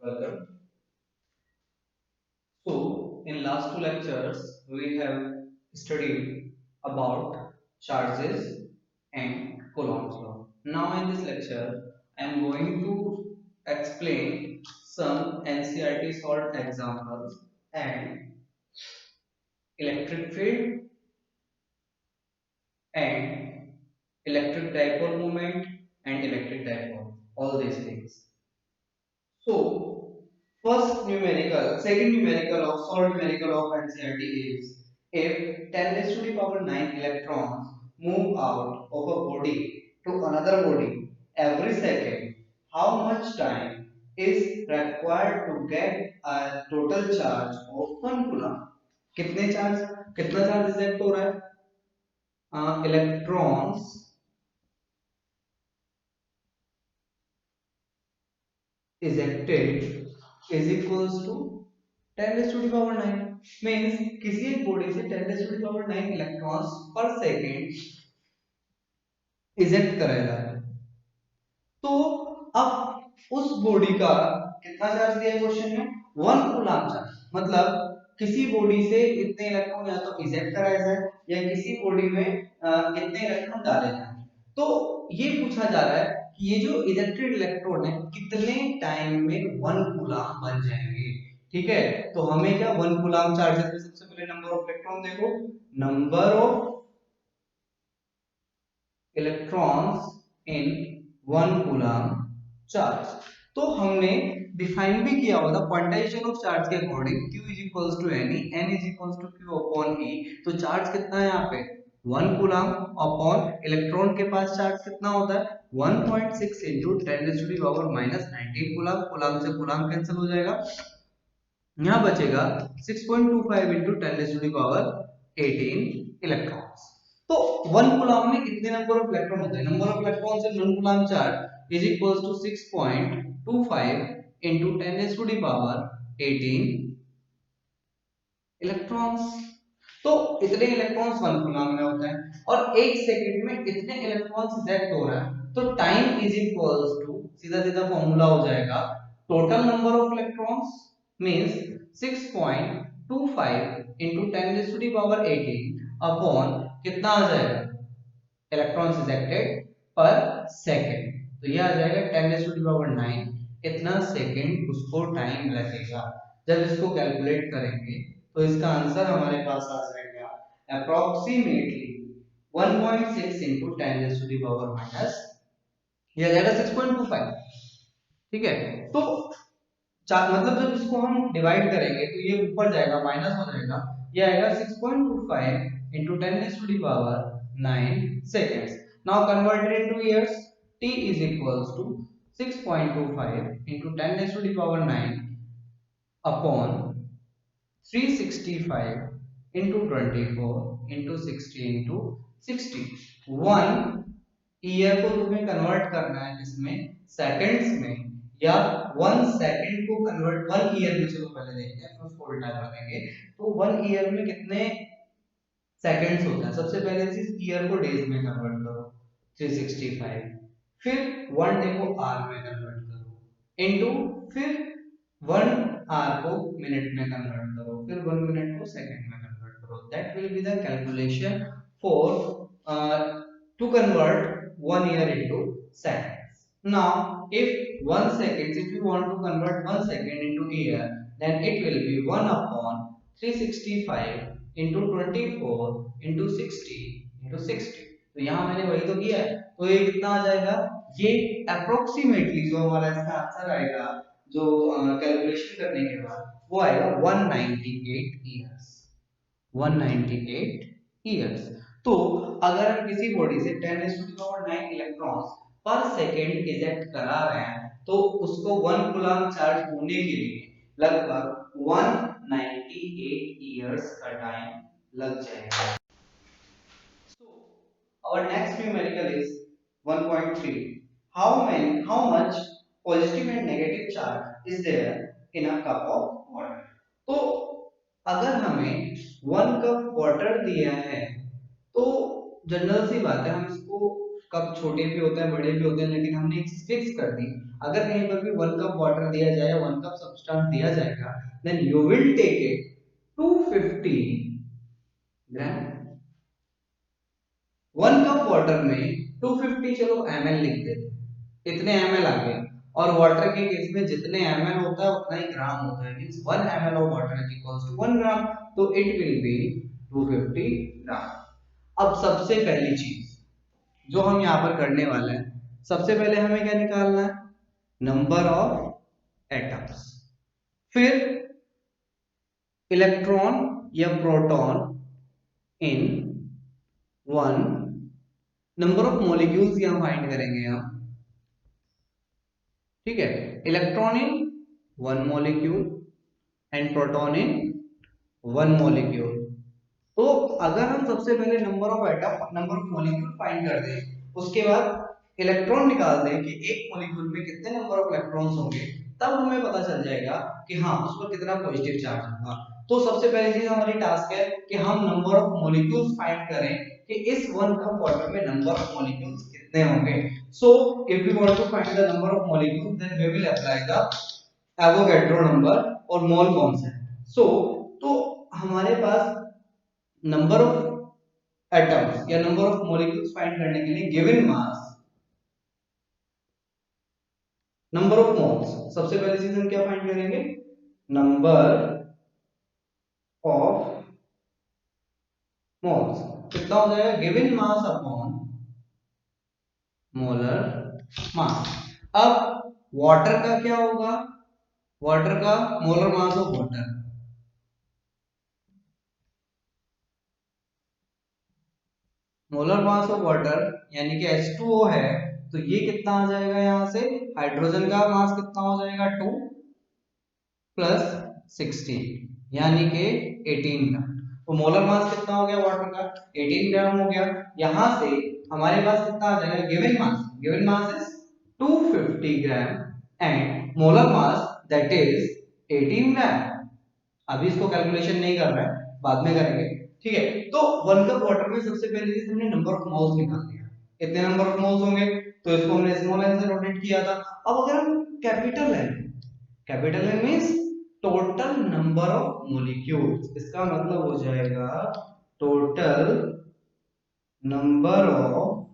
Welcome. So, in last two lectures, we have studied about charges and Coulomb's law. Now, in this lecture, I am going to explain some NCERT solved examples and electric field and electric dipole moment and electric dipole. All these things. So, second numerical of solved numerical of NCERT is if 10 raised to the power 9 electrons move out of a body to another body every second, how much time is required to get a total charge of 1 coulomb? कितना charge eject हो रहा है electrons ejected is equals to 10 raised to the power 9 means किसी एक body से 10 raised to the power 9 electrons पर second eject कराया जा रहा है। तो अब उस बॉडी का कितना चार्ज दिया है क्वेश्चन में 1 कूलम्ब चार्ज मतलब किसी बॉडी से इतने इलेक्ट्रॉन या तो इजेक्ट कराया जाए या किसी बॉडी में इतने इलेक्ट्रॉन डाले जाए। तो ये पूछा जा रहा है कि ये जो इजेक्टेड इलेक्ट्रॉन है कितने टाइम में 1 कूलम्ब बन जाएंगे। ठीक है, तो हमें क्या 1 कूलम्ब चार्ज में सबसे पहले नंबर ऑफ इलेक्ट्रॉन देखो, number of electrons in 1 coulomb charge. तो हमने डिफाइन भी किया हुआ था क्वांटाइजेशन ऑफ चार्ज के according q is equals to n n is equals to q upon e। तो चार्ज कितना है यहाँ पे 1 कूलम्ब अपॉन इलेक्ट्रॉन के पास चार्ज कितना होता है 1.6 into 10 raised to the power minus 19 coulomb. Coulomb से कूलम्ब कैंसिल हो जाएगा, यहाँ बचेगा 6.25 into 10 raised to the power 18 electrons. तो 1 कूलम्ब में कितने नंबर ऑफ इलेक्ट्रॉन होते हैं, number of electrons in 1 coulomb charge is equals to 6.25 into 10 raised to the power 18 electrons. तो इतने इलेक्ट्रॉन्स 1 कूलम्ब में होते हैं और 1 सेकंड में इतने इलेक्ट्रॉन्स इजेक्ट हो रहा है। तो टाइम इज इक्वल्स टू सीधा सीधा फॉर्मूला हो जाएगा total number of electrons means 6.25 into 10 raised to the power 18 upon कितना आ जाएगा इलेक्ट्रॉन्स इजेक्टेड पर सेकंड। तो ये आ जाएगा 10 raised to the power 9 इतना सेकंड उसको टाइम लगेगा। जब इसको कैलकुलेट करेंगे तो इसका आंसर हमारे पास आ जाएगा approximately 1.6 into 10 raised to the power minus ये आ जाएगा 6.25। ठीक है, तो मतलब जब इसको हम डिवाइड करेंगे तो ये ऊपर जाएगा माइनस हो जाएगा, ये आएगा 6.25 into 10 raised to the power 9 seconds। Now converted into years, t is equals to 6.25 into 10 raised to the power 9 upon 365 into 24 into 60 into 60। 1 year को तुम्हें कन्वर्ट करना है इसमें सेकंड्स में या 1 सेकंड को कन्वर्ट 1 ईयर में, चलो पहले देखते हैं फिर उसको उल्टा कर देंगे। तो 1 ईयर में कितने सेकंड्स होता है, सबसे पहले चीज ईयर को डेज में कन्वर्ट करो 365, फिर 1 डे को आवर में कन्वर्ट करो इनटू फिर 1 आवर को मिनट में कन्वर्ट करो फिर 1 मिनट को सेकंड में कन्वर्ट करो। That will be the calculation for to convert 1 year into seconds. Now, if 1 seconds, if you want to convert 1 second into year, then it will be 1 upon 365 into 24 into 60 into 60। तो यहाँ मैंने वही तो किया है, तो ये कितना आ जाएगा, ये अप्रोक्सीमेटली जो हमारा इसका आंसर आएगा जो कैलकुलेशन करने के बाद वो आएगा 198 ईयर्स, 198 ईयर्स। तो अगर हम किसी बॉडी से 10 raised to the power 9 electrons पर सेकंड इजेक्ट करा रहे हैं तो उसको 1 कूलम्ब चार्ज होने के लिए लगभग 198 ईयर्स का टाइम लग जाएगा। So our next numerical is 1.3। How much positive and negative charge is there in a cup of water? तो अगर हमें 1 कप वाटर दिया है तो जनरल सी बात है हम इसको कप छोटे भी होते हैं बड़े भी होते हैं, लेकिन हमने एक चीज फिक्स कर दी, अगर कहीं पर भी 1 कप वाटर दिया जाए या 1 कप सब्सटेंस दिया जाएगा, then you will take it 250 gram. 1 cup water में 250 चलो ml लिख देते, इतने ml आ गए, और वाटर के केस में जितने ml होता है उतना ही ग्राम होता है, means 1 ml of water is equals to 1 gram, तो इट विल बी 250 ग्राम। अब सबसे पहली चीज जो हम यहाँ पर करने वाले हैं, सबसे पहले हमें क्या निकालना है, नंबर ऑफ एटम्स, फिर इलेक्ट्रॉन या proton in one, number of molecules यहां फाइंड करेंगे हम, ठीक है, electron in one molecule and proton in one molecule. तो अगर हम सबसे पहले number of atom, number of molecule find कर दें, उसके बाद इलेक्ट्रॉन निकाल दें कि एक मॉलिक्यूल में कितने नंबर ऑफ इलेक्ट्रॉन्स होंगे, तब हमें पता चल जाएगा कि हाँ उस पर कितना पॉजिटिव चार्ज होगा। तो सबसे पहली चीज हमारी टास्क है कि हम नंबर ऑफ मॉलिक्यूल्स फाइंड करें कि इस 1 कप वाटर में नंबर ऑफ मॉलिक्यूल्स कितने होंगे। So if we want to find the number of molecules, then we will apply the Avogadro number, और मोल कौन सा है। सो तो हमारे पास नंबर ऑफ एटम्स या नंबर ऑफ मॉलिक्यूल्स फाइंड करने के लिए given mass, number of moles, सबसे पहले चीज हम क्या फाइंड करेंगे, नंबर ऑफ मोल्स, कितना हो जाएगा, given mass upon molar mass. अब वाटर का क्या होगा, वाटर का molar mass of water, molar mass of water यानी कि H2O है, तो ये कितना आ जाएगा, यहां से हाइड्रोजन का मास कितना हो जाएगा 2 प्लस 16 यानी कि 18 ग्राम। तो मोलर मास कितना हो गया वाटर का, 18 ग्राम हो गया। यहां से हमारे पास कितना आ जाएगा, given mass is 250 gram and molar mass that is 18 ग्राम। अभी इसको कैलकुलेशन नहीं कर रहा है, बाद में करेंगे, ठीक है। तो 1 कप वाटर में सबसे पहले चीज हमने नंबर ऑफ मोल्स निकाल लिया, इतने नंबर ऑफ मोल्स होंगे, तो इसको हमने स्मॉल एन से नोटेट किया था। अब अगर हम capital N means total number of molecules, इसका मतलब हो जाएगा टोटल नंबर ऑफ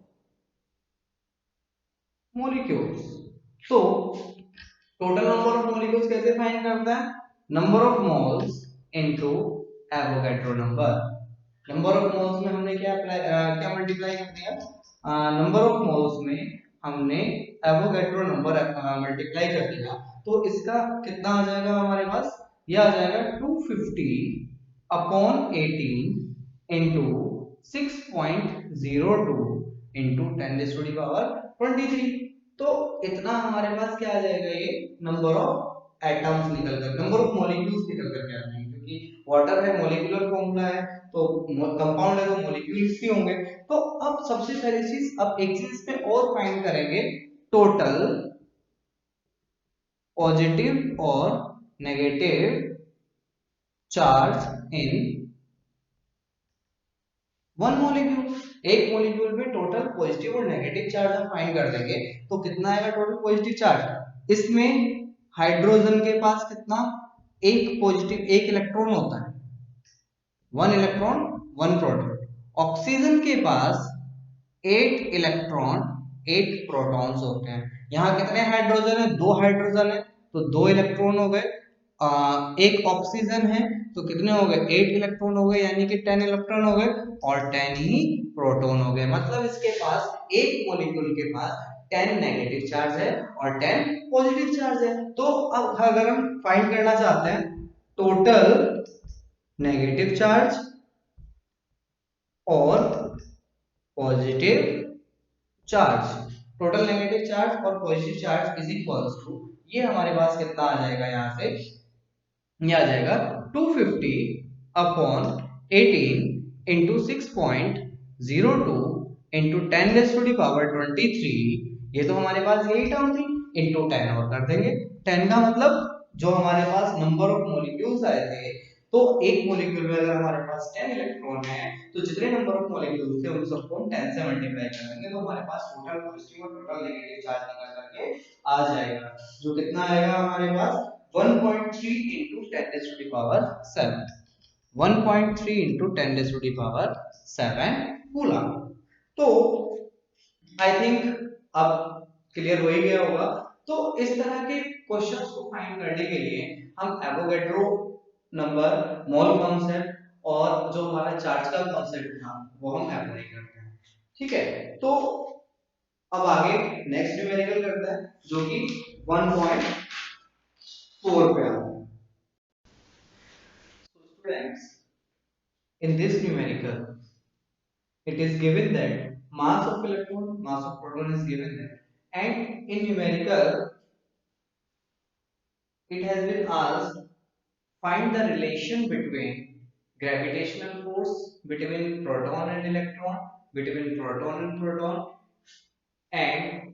मॉलिक्यूल्स। तो टोटल नंबर ऑफ मॉलिक्यूल्स कैसे फाइंड करता है, number of moles into Avogadro number. Number of moles में हमने क्या अप्लाई, क्या मल्टीप्लाई कर दिया, नंबर ऑफ मोल्स में हमने एवोगैड्रो नंबर मल्टीप्लाई कर दिया, तो इसका कितना आ जाएगा हमारे पास, ये आ जाएगा 250 upon 18 into 6.02 into 10 to the power 23। तो इतना हमारे पास क्या आ जाएगा, ये नंबर ऑफ एटम्स निकल कर, नंबर ऑफ मॉलिक्यूल्स निकल कर के आ जाएंगे, क्योंकि वाटर है मॉलिक्यूलर फॉर्मूला है, तो कंपाउंड है तो मॉलिक्यूल्स भी होंगे। तो अब सबसे पहली चीज, अब एक चीज पे और फाइंड करेंगे, टोटल पॉजिटिव और negative charge in one molecule. एक मॉलिक्यूल में टोटल पॉजिटिव और नेगेटिव चार्ज हम फाइंड कर देंगे, तो कितना आएगा टोटल पॉजिटिव चार्ज, इसमें हाइड्रोजन के पास कितना, एक पॉजिटिव, एक इलेक्ट्रॉन होता है, one electron one proton. Oxygen के पास 8 इलेक्ट्रॉन 8 प्रोटॉन्स होते हैं। यहाँ कितने हाइड्रोजन है, दो हाइड्रोजन है, तो दो इलेक्ट्रॉन हो गए। एक ऑक्सीजन है, तो कितने हो गए, 8 इलेक्ट्रॉन हो गए, यानी कि 10 इलेक्ट्रॉन हो गए, और 10 ही प्रोटॉन हो गए। मतलब इसके पास एक मॉलिक्यूल के पास 10 नेगेटिव चार्ज है और 10 पॉजिटिव चार्ज है। तो अब अगर हम फाइंड करना चाहते हैं टोटल नेगेटिव चार्ज और positive charge, total negative charge और positive charge is equals to, ये हमारे पास कितना आ जाएगा, यहां से ये आ जाएगा 250 upon 18 into 6.02 into 10 raise to the power 23, ये तो हमारे पास यही टर्म थी, इंटू 10 और कर देंगे। 10 का मतलब जो हमारे पास नंबर ऑफ मॉलिक्यूल्स आए थे तो एक मॉलिक्यूल में अगर हमारे पास 10 इलेक्ट्रॉन है तो जितने नंबर ऑफ मॉलिक्यूल्स थे उन सबको हम 10 से मल्टीप्लाई कर देंगे, तो हमारे पास टोटल पॉजिटिव और टोटल नेगेटिव चार्ज निकल करके आ जाएगा, जो कितना आएगा हमारे पास 1.3 into 10 raised to the power 7, 1.3 into 10 raised to the power 7 coulomb. तो आई थिंक अब क्लियर हो ही गया होगा। तो इस तरह के क्वेश्चंस को फाइंड करने के लिए हम एवोगैड्रो नंबर, मोल कॉन्सेप्ट और जो हमारा चार्ज का कॉन्सेप्ट था वो हम अप्लाई करते हैं। ठीक है, तो अब आगे नेक्स्ट न्यूमेरिकल करते हैं जो कि 1.4 पे आता है। So students, in this numerical it is given that mass of electron, mass of proton is given there, and in numerical it has been asked find the relation between gravitational force between proton and electron, between proton and proton, and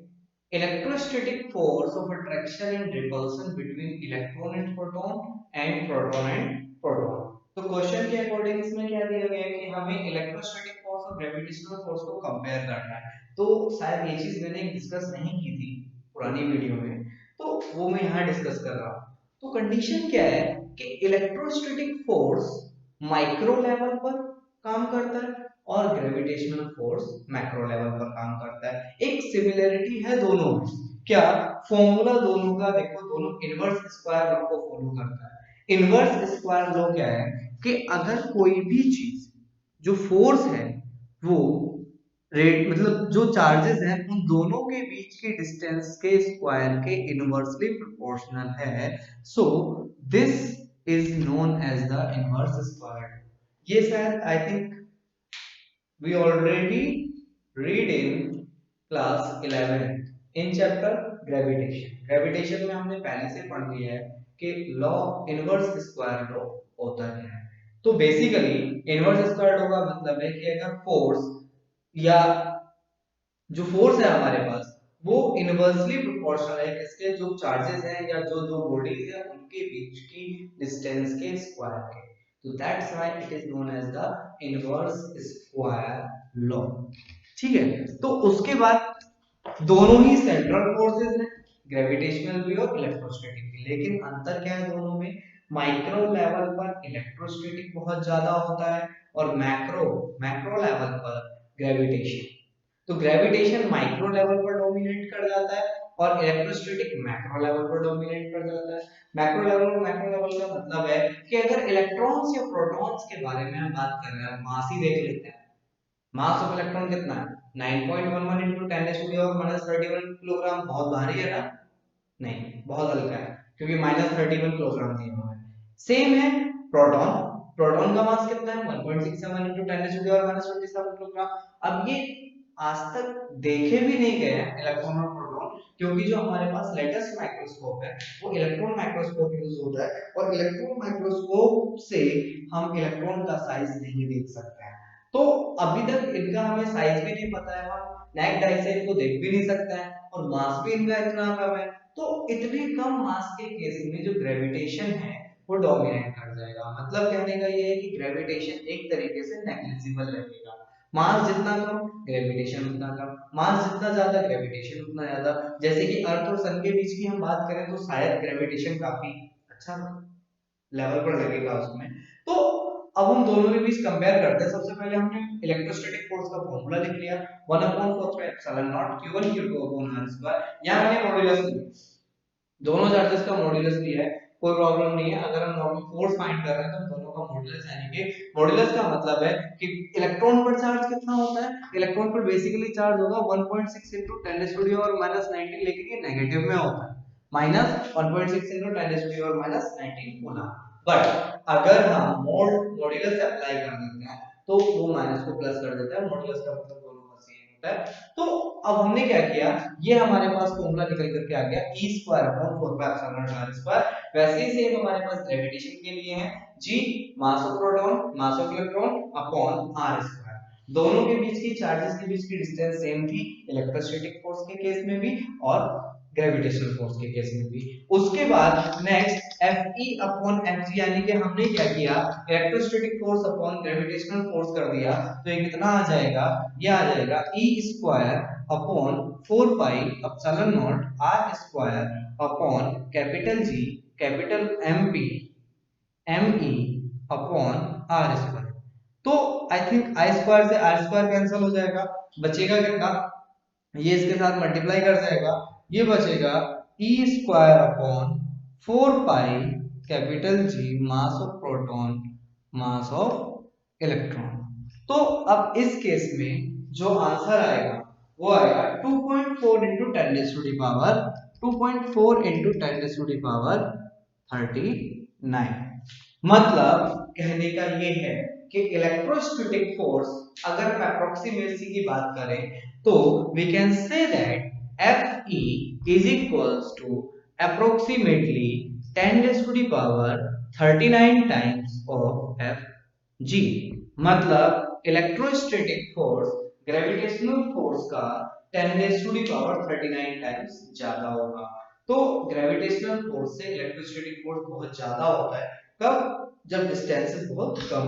electrostatic force of attraction and repulsion between electron and proton and proton and proton। तो question के according इसमें क्या दिया गया है कि हमें electrostatic force और ग्रेविटेशनल फोर्स को कंपेयर करना है। तो शायद ये चीज मैंने डिस्कस नहीं की थी पुरानी वीडियो में, तो वो मैं यहाँ डिस्कस कर रहा हूँ। तो कंडीशन क्या है कि इलेक्ट्रोस्टैटिक फोर्स माइक्रो लेवल पर काम करता है और ग्रेविटेशनल फोर्स मैक्रो लेवल पर काम करता है। एक सिमिलरिटी है दोनों में, क्या फॉर्मूला दोनों का देखो, दोनों इनवर्स स्क्वायर लॉ को फॉलो करता है। इनवर्स स्क्वायर लॉ क्या है कि अगर कोई भी चीज जो फोर्स है वो रेट मतलब जो चार्जेस हैं उन दोनों के बीच की डिस्टेंस के स्क्वायर के इनवर्सली प्रोपोर्शनल है, so this is known as the inverse square. ये शायद I think we already read in class 11 in chapter gravitation में हमने पहले से पढ़ लिया है कि लॉ इनवर्स स्क्वायर लॉ होता है। तो बेसिकली इनवर्स स्क्वायर लॉ का मतलब है कि अगर फोर्स या जो फोर्स है हमारे पास वो इनवर्सली प्रोपोर्शनल है किसके, जो चार्जेस हैं या जो जो बॉडीज है उनके बीच की डिस्टेंस के स्क्वायर के, तो that's why it is known as the inverse square law. ठीक है, तो उसके बाद दोनों ही सेंट्रल फोर्सेस हैं, ग्रेविटेशनल भी और इलेक्ट्रोस्टैटिक भी, लेकिन अंतर क्या है दोनों में, माइक्रो लेवल पर इलेक्ट्रोस्टैटिक बहुत ज्यादा होता है और मैक्रो मैक्रो लेवल पर ग्रेविटेशन। तो ग्रेविटेशन माइक्रो लेवल पर डोमिनेट कर जाता है और इलेक्ट्रोस्टैटिक मैक्रो लेवल पर डोमिनेट कर जाता है। मैक्रो लेवल और मैक्रो लेवल का मतलब है कि अगर इलेक्ट्रॉन्स या प्रोटॉन्स के बारे में हम बात कर रहे हैं, मास ही देख लेते हैं, मास ऑफ इलेक्ट्रॉन कितना है 9.11 into 10 raised to the power minus 31 kilogram. बहुत भारी है ना? नहीं, बहुत हल्का है क्योंकि -31 किलोग्राम दिया हुआ है। सेम है प्रोटॉन, प्रोटॉन का मास कितना है 1.67 into 10 raised to the power minus 27 kilogram. अब ये आज तक देखे भी नहीं गए हैं इलेक्ट्रॉन और प्रोटॉन, क्योंकि जो हमारे पास लेटेस्ट माइक्रोस्कोप है वो इलेक्ट्रॉन माइक्रोस्कोप यूज होता है और इलेक्ट्रॉन माइक्रोस्कोप से हम इलेक्ट्रॉन का साइज नहीं देख सकते हैं। तो अभी तक इनका हमें साइज भी नहीं पता है, हम नेक्ड आई से इनको देख भी नहीं सकते हैं और मास भी इनका इतना कम है। तो इतने कम मास के केस में जो ग्रेविटेशन है वो डोमिनेट कर जाएगा। मतलब कहने का ये है कि ग्रेविटेशन एक तरीके से नेग्लिजिबल रहेगा। मास जितना कम ग्रेविटेशन उतना कम, मास जितना ज्यादा ग्रेविटेशन उतना ज्यादा। जैसे कि अर्थ और सन के बीच की हम बात करें तो शायद ग्रेविटेशन काफी अच्छा लेवल पर लगेगा उसमें। तो अब हम दोनों के बीच कंपेयर करते हैं। सबसे पहले हमने इलेक्ट्रोस्टैटिक फोर्स का फॉर्मूला लिख लिया 1/4 pi epsilon not q1 q2 upon r square. यहां मैंने मॉड्यूलस लिया, दोनों चार्जेस का मॉड्यूलस लिया है, कोई प्रॉब्लम नहीं है। अगर हम नॉर्मल फोर्स फाइंड कर रहे हैं तो हम दोनों का मॉड्यूलस यानी कि मॉड्यूलस का मतलब है कि इलेक्ट्रॉन पर चार्ज कितना होता है, इलेक्ट्रॉन पर बेसिकली चार्ज होगा 1.6 into 10 raised to the power minus 19, लेकिन ये नेगेटिव में होता है, minus 1.6 into 10 raised to the power minus 19 coulomb. But अगर हम मॉड्यूलस अप्लाई कर देते हैं तो वो माइनस को प्लस कर देता है, मॉड्यूलस का मतलब दोनों का सेम होता है। तो अब हमने क्या किया, ये हमारे पास फॉर्मूला निकल करके आ गया e square upon 4 pi epsilon not r square. वैसे ही सेम हमारे पास ग्रेविटेशन के लिए है g mass of proton mass of electron upon r square. दोनों के बीच की चार्जेस के बीच की डिस्टेंस सेम थी इलेक्ट्रोस्टैटिक फोर्स के केस में भी और ग्रेविटेशनल फोर्स के केस में भी। उसके बाद नेक्स्ट Fe अपॉन mg, यानी कि हमने क्या किया, electrostatic force upon gravitational force कर दिया, तो ये कितना आ जाएगा, ये आ जाएगा e square upon 4 pi epsilon not r square upon capital G capital MP me upon r square. तो आई थिंक आई स्क्वायर से r स्क्वायर कैंसिल हो जाएगा, बचेगा कितना, ये इसके साथ मल्टीप्लाई कर जाएगा, ये बचेगा e square upon 4 pi capital G mass of proton mass of electron. तो अब इस केस में जो आंसर आएगा वो आएगा 2.4 into 10 raised to the power 2.4 into 10 raised to the power 39। मतलब कहने का ये है कि इलेक्ट्रोस्टैटिक फोर्स अगर हम अप्रोक्सीमेसी की बात करें तो we can say that Fe is equals to approximately 10 raised to the power 39 times of Fg। मतलब इलेक्ट्रोस्टैटिक फोर्स ग्रेविटेशनल फोर्स का 10 raised to the power 39 times ज्यादा होगा। तो ग्रेविटेशनल फोर्स से इलेक्ट्रोस्टैटिक फोर्स बहुत ज्यादा होता है, कब, जब डिस्टेंसेस बहुत कम।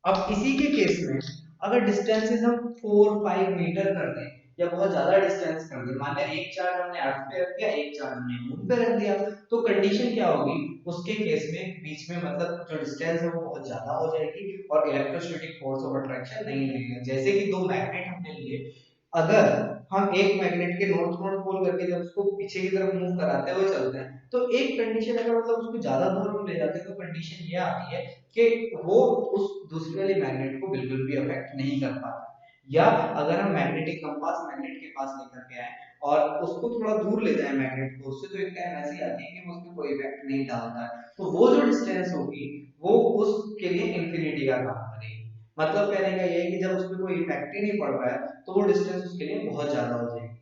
अब इसी के केस में अगर डिस्टेंसेस हम 4-5 मीटर कर दें या बहुत ज्यादा डिस्टेंस कर दें, मान लिया एक चार्ज हमने अर्थ पे रख दिया, एक चार्ज हमने मून पे रख दिया, तो कंडीशन क्या होगी उसके केस में, बीच में मतलब जो डिस्टेंस है वो बहुत ज्यादा हो जाएगी और इलेक्ट्रोस्टैटिक फोर्स ऑफ अट्रैक्शन नहीं लगेगा। जैसे कि दो मैग्नेट हमने लिए, अगर हम एक मैग्नेट के नॉर्थ नॉर्थ पोल करके जब उसको पीछे की तरफ मूव कराते हुए चलते हैं, तो एक कंडीशन अगर मतलब उसको ज्यादा दूर हम ले जाते हैं तो कंडीशन ये आती है कि वो उस दूसरी वाली मैग्नेट को बिल्कुल भी अफेक्ट नहीं कर पाता। या अगर हम मैग्नेटिक कंपास मैग्नेट के पास लेकर के आए और उसको थोड़ा दूर ले जाए मैग्नेट को, उससे तो एक टाइम ऐसी आती है कि वो उसमें कोई इफेक्ट नहीं डालता है, तो वो जो डिस्टेंस होगी वो उसके लिए इंफिनिटी का काम करेगी। मतलब कहने का ये है कि जब उसमें कोई इफेक्ट ही नहीं पड़ रहा है तो वो डिस्टेंस उसके लिए बहुत ज्यादा हो जाएगी।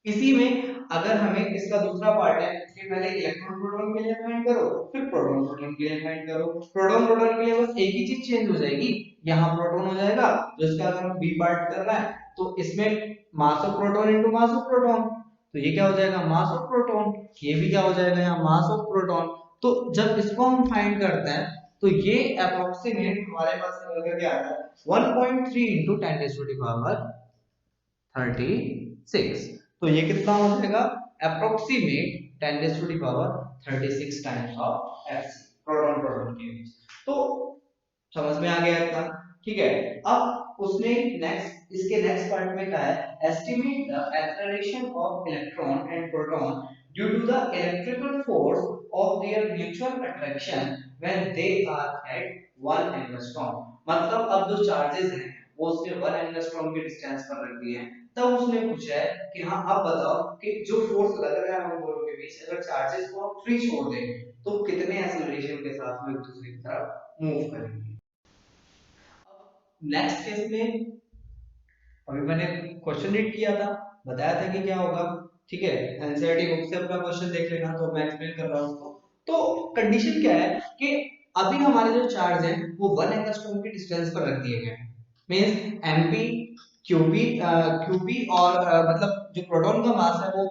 इसी में अगर हमें इसका दूसरा पार्ट है कि पहले इलेक्ट्रॉन प्रोटॉन के लिए फाइंड करो, फिर प्रोटॉन प्रोटॉन के लिए फाइंड करो। प्रोटॉन प्रोटॉन के लिए बस एक ही चीज चेंज हो जाएगी, यहाँ प्रोटॉन हो जाएगा, जिसका अगर हम बी पार्ट कर रहा है तो इसमें mass of proton into mass of proton, तो ये क्या हो जाएगा, मास ऑफ प्रोटॉन, ये भी क्या हो जाएगा यहाँ, मास ऑफ प्रोटॉन। तो जब इसको हम फाइंड करते हैं तो ये अप्रोक्सीमेट हमारे पास निकल करके आता है 1.3 into 10 raised to the power 36। तो ये कितना हो जाएगा, approximate 10 raised to the power 36 times of Fc proton proton के बीच। तो समझ में आ गया इतना, ठीक है। अब उसने नेक्स्ट, इसके नेक्स्ट पार्ट में कहा है estimate the acceleration of electron and proton due to the electrical force of their mutual attraction when they are at 1 angstrom. मतलब अब जो चार्जेस हैं वो उसने 1 एंगस्ट्रॉम के डिस्टेंस पर रख दिए हैं, तब उसने पूछा है कि हाँ अब बताओ कि जो फोर्स लग रहा है हम दोनों के बीच, अगर चार्जेस को हम फ्री छोड़ दें तो कितने एक्सेलरेशन के साथ में एक दूसरे की तरफ मूव करेंगे। नेक्स्ट केस में अभी मैंने क्वेश्चन रीड किया था, बताया था कि क्या होगा, ठीक है, एनसीईआरटी बुक से अपना क्वेश्चन देख लेना, तो मैं एक्सप्लेन कर रहा हूं उसको। तो कंडीशन क्या है कि अभी हमारे जो चार्ज है वो 1 एंगस्ट्रॉम के डिस्टेंस पर रख दिए गए हैं, मींस एमपी क्यूबी क्यूबी और मतलब जो प्रोटॉन का मास है वो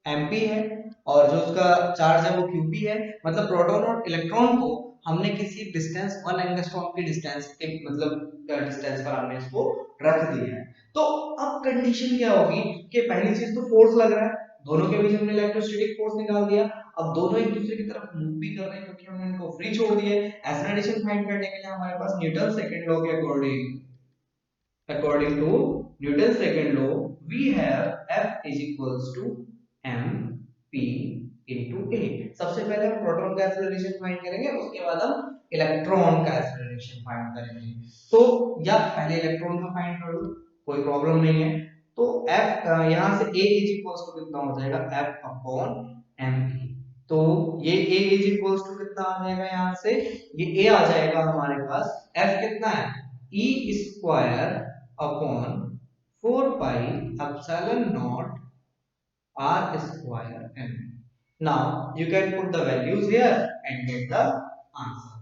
एमपी है और जो उसका चार्ज है वो क्यूबी है। मतलब प्रोटॉन और इलेक्ट्रॉन को हमने किसी डिस्टेंस 1 एंगस्ट्रॉम की डिस्टेंस के मतलब डिस्टेंस पर हमने इसको रख दिया है। तो अब कंडीशन क्या होगी कि पहली चीज तो फोर्स लग रहा है, दोनों के बीच हमने इलेक्ट्रोस्टैटिक फोर्स निकाल दिया, अब दोनों एक दूसरे की तरफ मूव भी कर रहे हैं क्योंकि हमने इनको फ्री छोड़ दिया है। एक्सेलरेशन फाइंड करने के लिए हमारे पास न्यूटन सेकंड लॉ के according to Newton's second law we have F is equals to mp into a। सबसे पहले हम प्रोटॉन का एक्सेलरेशन फाइंड करेंगे, उसके बाद हम इलेक्ट्रॉन का एक्सेलरेशन फाइंड करेंगे। तो या पहले इलेक्ट्रॉन का फाइंड कर लो, कोई प्रॉब्लम नहीं है। तो F यहाँ से A is equals to कितना हो जाएगा, F upon mp। तो ये A is equals to कितना आ जाएगा, यहाँ से ये A आ जाएगा हमारे पास, F कितना है, E square upon 4 pi epsilon naught r square m। Now you can put the values here and get the answer।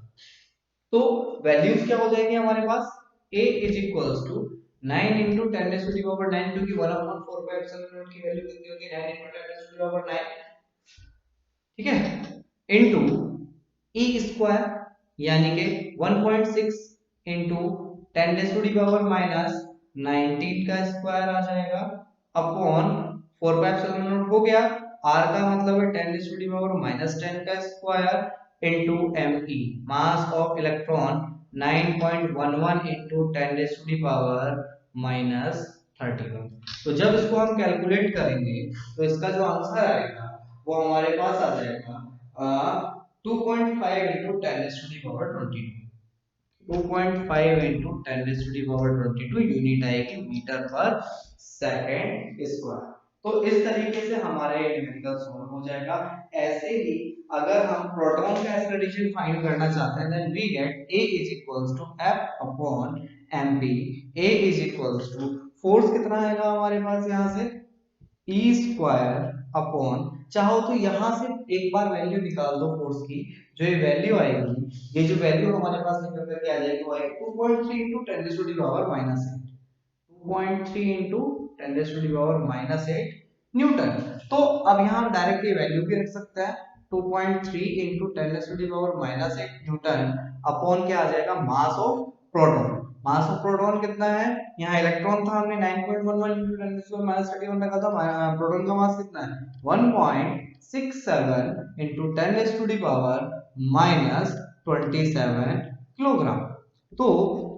तो वैल्यूज क्या हो जाएंगे हमारे पास, a is equals to 9 into 10 raise to the power 9, क्योंकि 1/4 pi epsilon naught की value कितनी होती है 9 into 10 raise to the power 9, ठीक है, इंटू ई स्क्वायर यानी कि 1.6 into 10 raise to the power minus 19 का स्क्वायर आ जाएगा अपॉन 4 पाई एप्सिलॉन नॉट हो गया, r का मतलब है 10 raise to the power minus 10 का square into me, mass of electron 9.11 into 10 raise to the power minus 31। तो जब इसको हम कैलकुलेट करेंगे तो इसका जो आंसर आएगा वो हमारे पास आ जाएगा 2.5 into 10 raised to the power 22, 2.5 into 10 raised to the power 22 unit आएगी मीटर पर सेकंड स्क्वायर। तो इस तरीके से हमारा ये न्यूमेरिकल सॉल्व हो जाएगा। ऐसे ही अगर हम प्रोटॉन का एक्सेलरेशन फाइंड करना चाहते हैं then we get a is equals to f upon mb, a is equals to force कितना आएगा हमारे पास यहाँ से ई स्क्वायर अपॉन, चाहो तो यहां से एक बार वैल्यू निकाल दो फोर्स की, जो ये वैल्यू आएगी, ये जो वैल्यू हमारे पास निकल करके आ जाएगी वो आएगी 2.3 into 10 raised to the power minus 8, 2.3 into 10 raised to the power minus 8 Newton. तो अब यहाँ हम डायरेक्ट ये वैल्यू भी रख सकते हैं 2.3 into 10 raised to the power minus 8 Newton upon क्या आ जाएगा mass of proton. Mass of proton कितना है, यहाँ इलेक्ट्रॉन था हमने 9.11 into 10 raised to the minus 31 रखा था, प्रोटॉन का मास कितना है 1.67 into 10 raised to the power minus 27 kilogram. तो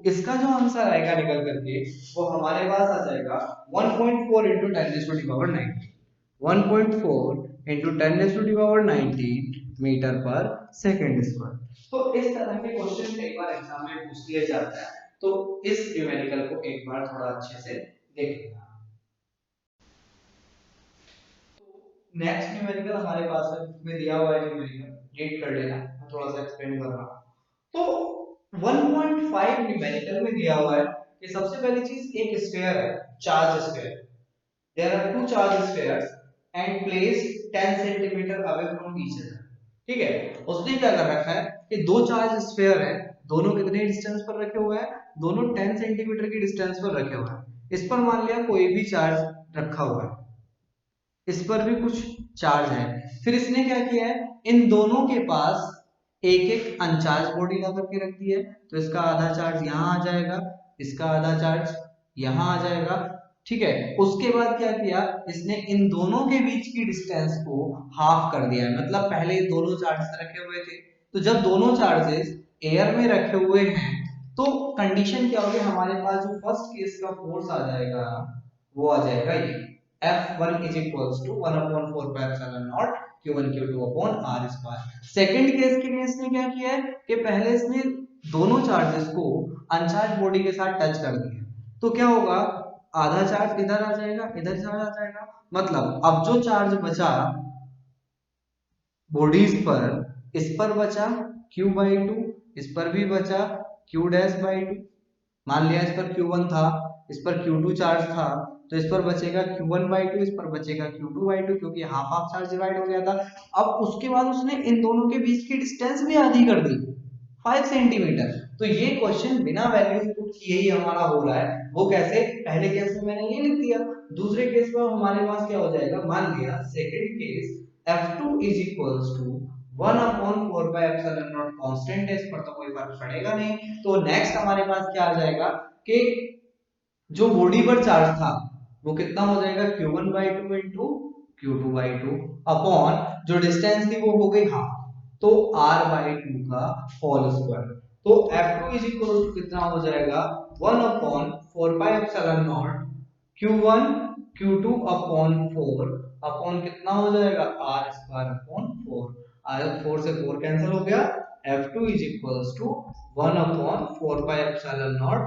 इसका जो आंसर आएगा निकल करके वो हमारे पास आ जाएगा 1.4 into 10 raised to the power 19, 1.4 into 10 raised to the power 19 metre पर सेकंड स्क्वायर। तो इस तरह के क्वेश्चन कई बार एग्जाम में पूछ लिए जाते हैं, तो इस न्यूमेरिकल को एक बार थोड़ा अच्छे से देख लेना। नेक्स्ट न्यूमेरिकल हमारे पास है में दिया हुआ है न्यूमेरिकल रीड कर लेना, मैं थोड़ा सा एक्सप्लेन कर रहा हूं। तो 1.5 न्यूमेरिकल में दिया हुआ है कि सबसे पहली चीज एक स्फीयर है, charge sphere, there are two charge spheres and placed 10 centimetre away from each other, ठीक है। उसने क्या कर रखा है कि दो चार्ज स्फीयर है, दोनों कितने डिस्टेंस पर रखे हुए हैं, दोनों 10 सेंटीमीटर की डिस्टेंस पर रखे हुए हैं। इस पर मान लिया कोई भी चार्ज रखा हुआ है, इस पर भी कुछ चार्ज है, फिर इसने क्या किया है इन दोनों के पास एक एक अनचार्ज बॉडी ला करके रख दी है, तो इसका आधा चार्ज यहाँ आ जाएगा, इसका आधा चार्ज यहाँ आ जाएगा, ठीक है। उसके बाद क्या किया इसने इन दोनों के बीच की डिस्टेंस को हाफ कर दिया है, मतलब पहले दोनों चार्जेस रखे हुए थे, तो जब दोनों चार्जेस एयर में रखे हुए हैं तो कंडीशन क्या होगी हमारे पास जो फर्स्ट केस का फोर्स आ जाएगा वो आ जाएगा ये F1 is equals to 1 upon 4 pi epsilon naught Q1 Q2 upon R square। Second case के लिए इसने क्या किया है कि पहले इसने दोनों चार्जेस को अनचार्ज बॉडी के साथ टच कर दिया, तो क्या होगा आधा चार्ज इधर आ जाएगा, इधर चार्ज आ जाएगा, मतलब अब जो चार्ज बचा बॉडीज पर, इस पर बचा Q/2, इस पर भी बचा Q'/2, मान लिया इस पर Q1 था, इस पर Q2 चार्ज था, तो इस पर बचेगा Q1/2, इस पर बचेगा Q2/2, क्योंकि हाफ हाफ चार्ज डिवाइड हो गया था। अब उसके बाद उसने इन दोनों के बीच की डिस्टेंस भी आधी कर दी 5 सेंटीमीटर। तो ये क्वेश्चन बिना वैल्यू पुट किए ही हमारा हो रहा है, वो कैसे, पहले केस में मैंने ये लिख दिया, दूसरे केस में हमारे पास क्या हो जाएगा, मान लिया second case F2 is equals to 1 upon 4 by epsilon naught constant है, इस पर तो कोई फर्क पड़ेगा नहीं। तो नेक्स्ट हमारे पास क्या आ जाएगा कि जो बॉडी पर चार्ज था वो कितना हो जाएगा Q1/2 into Q2/2 अपॉन जो डिस्टेंस थी वो हो गई हाफ, तो R/2 का होल स्क्वायर। तो F2 is equal to कितना हो जाएगा 1 upon 4 pi epsilon naught Q1 Q2 upon 4 upon कितना हो जाएगा R स्क्वायर अपॉन 4, R 4 से 4 कैंसिल हो गया, F2 is equals to 1 upon 4 pi epsilon naught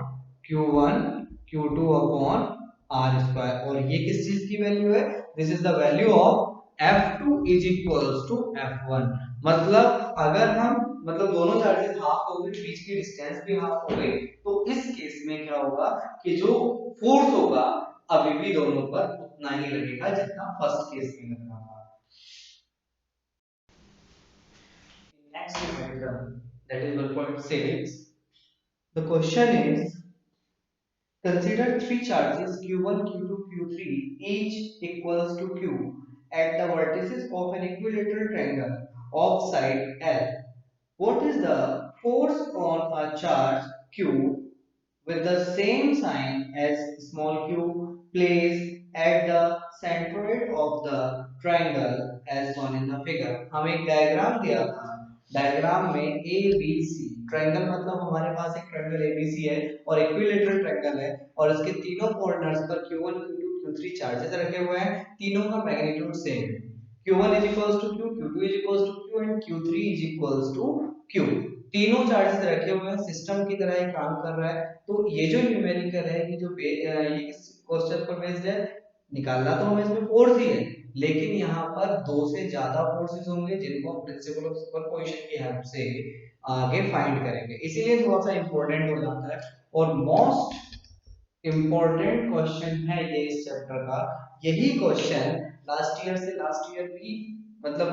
Q1 Q2 upon R square, और ये किस चीज की वैल्यू है, this is the value of F2 is equals to F1। मतलब अगर हम मतलब दोनों चार्जेस हाफ हो गए, बीच की डिस्टेंस भी हाफ हो गई, तो इस केस में क्या होगा कि जो फोर्स होगा अभी भी दोनों पर उतना ही लगेगा जितना फर्स्ट केस में लग रहा था। Next numerical, that is 1.6, the question is Consider three charges Q1, Q2, Q3 each equals to Q at the vertices of an equilateral triangle of side L. What is the force on a charge Q with the same sign as small q placed at the centroid of the triangle as shown in the figure? हमें एक diagram दिया था, diagram में A B C triangle मतलब हमारे पास एक triangle ABC है और इक्विलेटरल ट्रायंगल है और इसके तीनों कॉर्नर्स पर Q1 Q2 Q3 चार्जेस रखे हुए हैं, तीनों का मैग्नीट्यूड सेम है। Q1 is equals to Q, Q2 is equals to Q and Q3 is equals to Q। तीनों चार्जेस रखे हुए हैं, सिस्टम की तरह ही काम कर रहा है। तो ये जो न्यूमेरिकल है, ये जो ये क्वेश्चन पर बेस्ड है, निकालना तो हमें इसमें फोर्स ही है, लेकिन यहाँ पर दो से ज्यादा फोर्सेस होंगे जिनको हम प्रिंसिपल ऑफ सुपरपोजिशन की हेल्प से आगे फाइंड करेंगे, इसीलिए थोड़ा सा इंपॉर्टेंट हो जाता है और मोस्ट इंपॉर्टेंट क्वेश्चन है ये इस चैप्टर का। यही क्वेश्चन लास्ट ईयर भी मतलब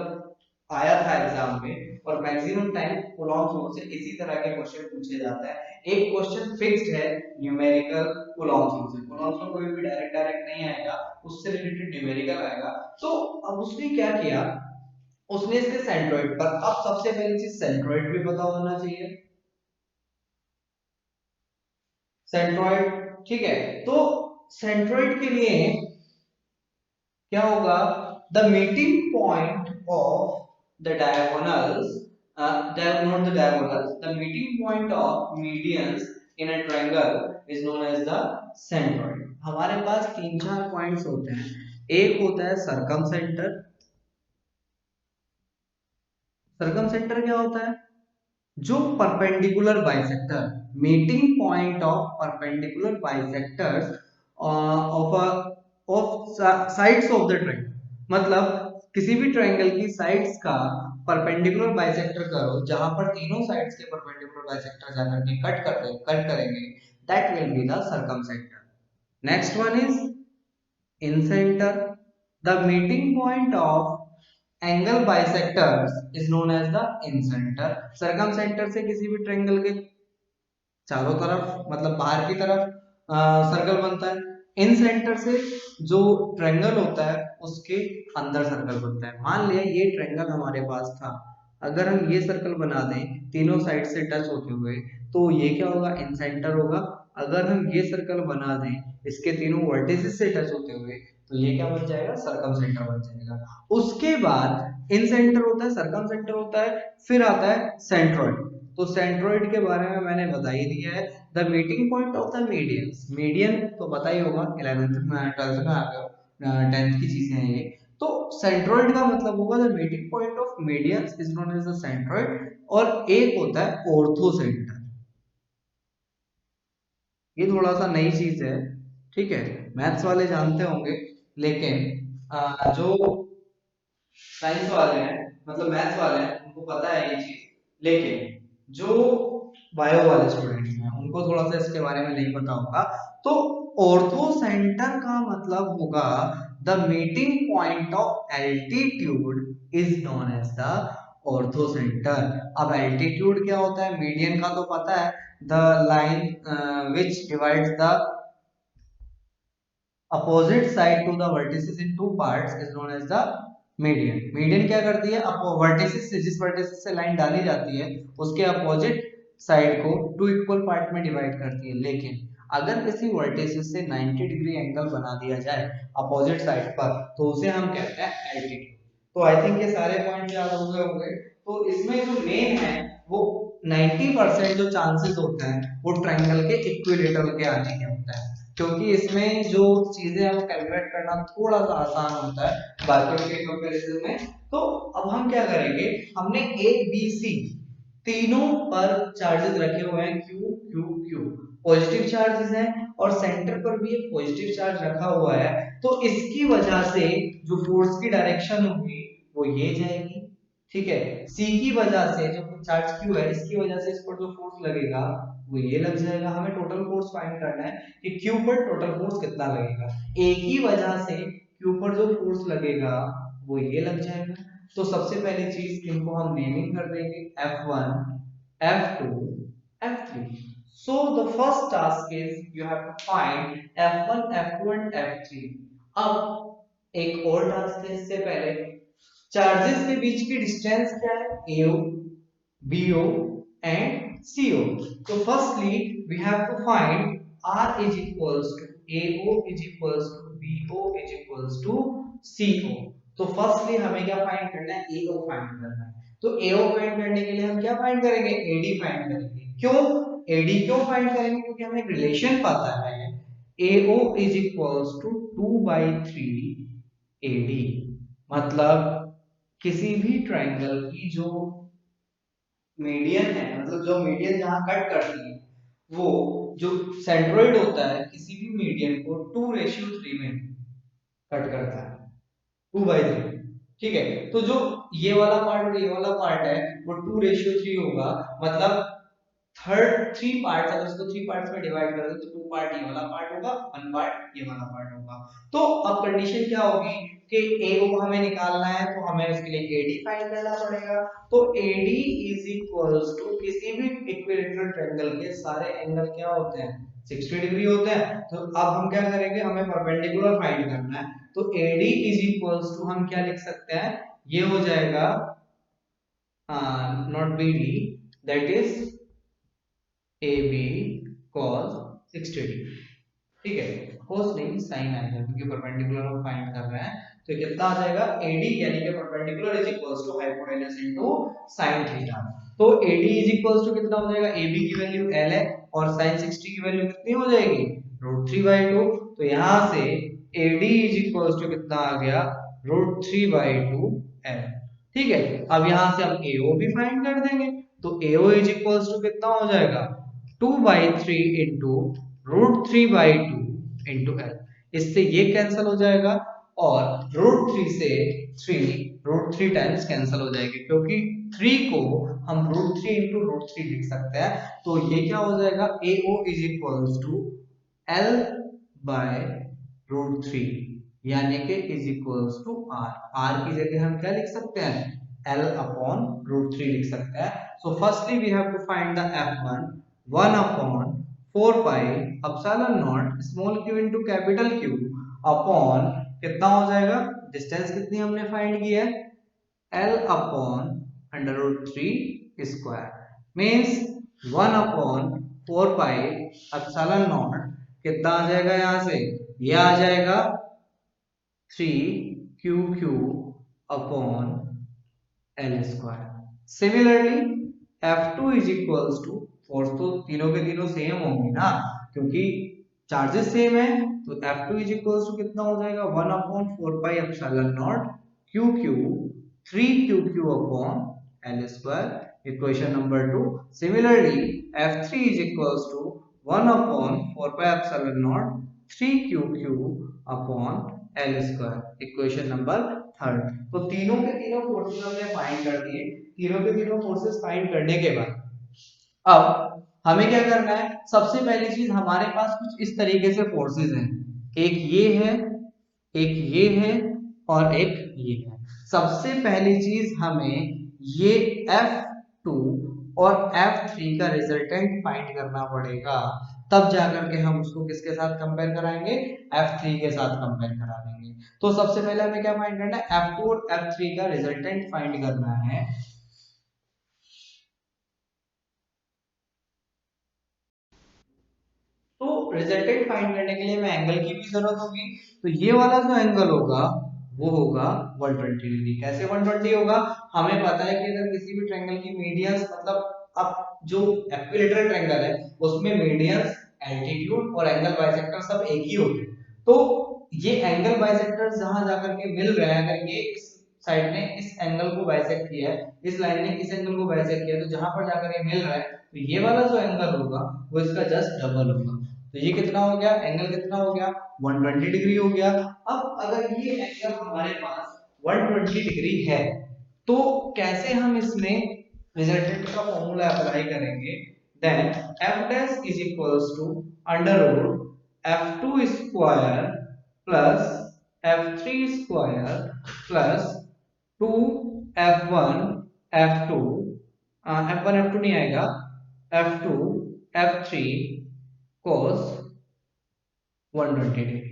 आया था एग्जाम में और मैक्सिमम टाइम कूलॉम्स लॉ से इसी तरह के क्वेश्चन पूछे जाते हैं। एक क्वेश्चन फिक्स्ड है न्यूमेरिकल कूलॉम्स लॉ से, कूलॉम्स लॉ कोई भी डायरेक्ट डायरेक्ट नहीं आएगा, उससे रिलेटेड न्यूमेरिकल आएगा। तो अब उसने क्या किया, उसने इसके सेंट्रोइड पर, अब सबसे पहली चीज सेंट्रोइड भी पता होना चाहिए, सेंट्रोइड, ठीक है। तो सेंट्रोइड के लिए क्या होगा, the meeting point of the diagonals, not the diagonals, the meeting point of medians in a triangle is known as the centroid। हमारे पास तीन चार पॉइंट्स होते हैं, एक होता है सरकम सेंटर। सरकम सेंटर क्या होता है, जो perpendicular bisector, meeting point of perpendicular bisectors of sides of the triangle, मतलब किसी भी ट्रायंगल की साइड्स का परपेंडिकुलर बाइसेक्टर करो, जहां पर तीनों साइड्स के परपेंडिकुलर बाइसेक्टर जाकर के कट करेंगे, that will be the circumcenter. Next one is incenter, the meeting point of angle bisectors is known as the incenter। circumcenter से किसी भी ट्रायंगल के चारों तरफ मतलब बाहर की तरफ सर्कल बनता है, इन सेंटर से जो ट्रायंगल होता है उसके अंदर सर्कल बनता है। मान लिया ये ट्रायंगल हमारे पास था, अगर हम ये सर्कल बना दें तीनों साइड से टच होते हुए, तो ये क्या होगा, इन सेंटर होगा। अगर हम ये सर्कल बना दें इसके तीनों वर्टिसेस से टच होते हुए, तो ये क्या बन जाएगा, सर्कम सेंटर बन जाएगा। उसके बाद इन सेंटर होता है, सर्कम सेंटर होता है, फिर आता है सेंट्रोइड। तो सेंट्रोइड के बारे में मैंने बता ही दिया है, the meeting point of the medians, median तो पता ही होगा, 11th में 12th में आ गया, 10th की चीजें हैं ये। तो सेंट्रोइड का मतलब होगा the meeting point of medians is known as the centroid, और एक होता है ऑर्थो सेंटर। ये थोड़ा सा नई चीज है, ठीक है, मैथ्स वाले जानते होंगे, लेकिन जो साइंस वाले हैं मतलब मैथ्स वाले हैं उनको पता है ये चीज, लेकिन जो बायो वाले स्टूडेंट्स हैं उनको थोड़ा सा इसके बारे में नहीं पता होगा। तो ऑर्थो सेंटर का मतलब होगा the meeting point of altitude is known as the orthocentre. अब एल्टीट्यूड क्या होता है, मीडियन का तो पता है, the line which divides the opposite side to the vertices in two parts is known as the median। median क्या करती है, vertices से, जिस vertices से लाइन डाली जाती है उसके अपोजिट साइड को टू इक्वल पार्ट में डिवाइड करती है। लेकिन अगर किसी वर्टिसेस से 90 डिग्री एंगल बना दिया जाए अपोजिट साइड पर, तो उसे हम कहते हैं एल्टीट्यूड। तो आई थिंक ये सारे पॉइंट याद हो गए होंगे। तो इसमें जो मेन है वो 90% जो चांसेस होते हैं वो ट्रायंगल के इक्विलेटरल के आने के होता है, क्योंकि इसमें जो चीजें हम कैलकुलेट करना थोड़ा सा आसान होता है बाकियों के कंपैरिजन में। तो अब हम क्या करेंगे, हमने ए बी सी तीनों पर चार्जेस रखे हुए हैं, Q Q Q positive charges हैं और सेंटर पर भी एक पॉजिटिव चार्ज रखा हुआ है। तो इसकी वजह से जो फोर्स की डायरेक्शन होगी वो ये जाएगी, ठीक है। सी की वजह से जो चार्ज क्यू है इसकी वजह से इस पर जो फोर्स लगेगा वो ये लग जाएगा। हमें टोटल फोर्स फाइंड करना है कि क्यू पर टोटल फोर्स कितना लगेगा, ए की वजह से क्यू पर जो फोर्स लगेगा वो ये लग जाएगा। तो सबसे पहली चीज इनको हम नेमिंग कर देंगे F1 F2 F3। So the first task is you have to find F1, F2 and F3. अब एक और टास्क है इससे पहले, चार्जेस के बीच की डिस्टेंस क्या है, AO, BO and CO. So firstly we have to find R is equals to AO is equals to BO is equals to CO. तो फर्स्टली हमें क्या फाइंड करना है, AO फाइंड करना है। तो AO फाइंड करने के लिए हम क्या फाइंड करेंगे, AD फाइंड करेंगे। क्यों AD क्यों फाइंड करेंगे, क्योंकि हमें रिलेशन पता है AO is equals to 2/3 AD। मतलब किसी भी ट्रायंगल की जो मीडियन है, मतलब जो मीडियन जहां कट करती है, वो जो सेंट्रोइड होता है किसी भी मीडियन को 2:3 में कट करता है, 2/3। ठीक है, तो जो ये वाला पार्ट और ये वाला पार्ट है वो 2:3 होगा। मतलब थर्ड थ्री पार्ट, अगर इसको थ्री पार्ट्स में डिवाइड कर दो तो टू पार्ट ये वाला पार्ट होगा, वन पार्ट ये वाला पार्ट होगा। तो अब कंडीशन क्या होगी कि AO हमें निकालना है, तो हमें इसके लिए AD फाइंड करना पड़ेगा। तो AD इज इक्वल्स टू किसी भी इक्विलैटरल ट्रायंगल के सारे एंगल क्या होते हैं, 60 डिग्री होते हैं। तो अब हम क्या करेंगे, हमें परपेंडिकुलर फाइंड करना है। तो AD इज इक्वल्स टू हम क्या लिख सकते हैं, ये हो जाएगा not BD, that is AB cos 60 degree. ठीक है, cos नहीं sin आएगा क्योंकि परपेंडिकुलर हम फाइंड कर रहे हैं। तो कितना आ जाएगा, AD यानी कि perpendicular is equals to hypotenuse into sin theta. तो AD इज इक्वल्स टू कितना हो जाएगा, AB की वैल्यू L है और sin 60 की वैल्यू कितनी हो जाएगी, √3/2। तो यहां से AD इज इक्वल्स टू कितना आ गया, √3/2 L। ठीक है, अब यहां से हम AO भी फाइंड कर देंगे। तो AO इज इक्वल्स टू कितना हो जाएगा, 2/3 इंटू √3/2 इंटू L। इससे ये कैंसिल हो जाएगा और √3 से 3 √3 टाइम्स कैंसिल हो जाएगी, क्योंकि 3 को हम √3 इंटू √3 लिख सकते हैं। तो ये क्या हो जाएगा, AO is equals to L by √3 यानी कि is equals to R। R की जगह हम क्या लिख सकते हैं, L अपॉन √3 लिख सकते हैं। So firstly we have to find the F1, 1 upon 4 pi epsilon naught small q into capital Q upon कितना हो जाएगा, डिस्टेंस कितनी हमने फाइंड की है, L upon under root 3 square means 1 upon 4 pi epsilon naught कितना आ जाएगा, यहां से ये आ जाएगा 3QQ upon L square। Similarly F2 is equals to, force तो तीनों के तीनों सेम होंगी ना क्योंकि चार्जेस सेम है। तो F2 is equals to कितना हो जाएगा, 1/4 pi epsilon naught QQ 3QQ upon L square, equation number 2। Similarly F3 is equals to 1/4 pi epsilon naught 3QQ upon L square, equation number third. तो तीनों के तीनों forces हमने फाइंड कर दिए। तीनों के तीनों फोर्सेस फाइंड करने के बाद अब हमें क्या करना है, सबसे पहली चीज हमारे पास कुछ इस तरीके से फोर्सेस हैं, एक ये है, एक ये है और एक ये है। सबसे पहली चीज हमें ये F2 और F3 का रिजल्टेंट फाइंड करना पड़ेगा, तब जाकर के हम उसको किसके साथ कंपेयर कराएंगे, F3 के साथ कंपेयर करा देंगे। तो सबसे पहले हमें क्या फाइंड करना है, F2 और F3 का रिजल्टेंट फाइंड करना है। तो रिजल्टेंट फाइंड करने के लिए हमें एंगल की भी जरूरत होगी। तो ये वाला जो एंगल होगा वो होगा 120 डिग्री। कैसे 120 होगा, हमें पता है कि अगर किसी भी ट्रायंगल की मीडियंस, मतलब अब जो इक्विलैटरल ट्रायंगल है उसमें मीडियंस, एल्टीट्यूड और एंगल बाइसेक्टर सब एक ही होते हैं। तो ये एंगल बाइसेक्टर्स जहां जाकर के मिल रहे हैं, अगर ये इस साइड ने इस एंगल को बाइसेक्ट किया है, इस लाइन ने इस एंगल को बाइसेक्ट किया है, तो जहां पर जाकर ये मिल रहा है तो ये वाला जो एंगल होगा वो इसका जस्ट डबल होगा। तो ये कितना हो गया, एंगल कितना हो गया, 120 डिग्री हो गया। अब अगर ये एंगल हमारे पास 120 डिग्री है तो कैसे हम इसमें रिजल्टेंट का फॉर्मूला अप्लाई करेंगे, then f dash is equals to under root f2 square plus f3 square plus 2 f1 f2 f1 f2 नहीं आएगा, f2 F3 cos 120 डिग्री।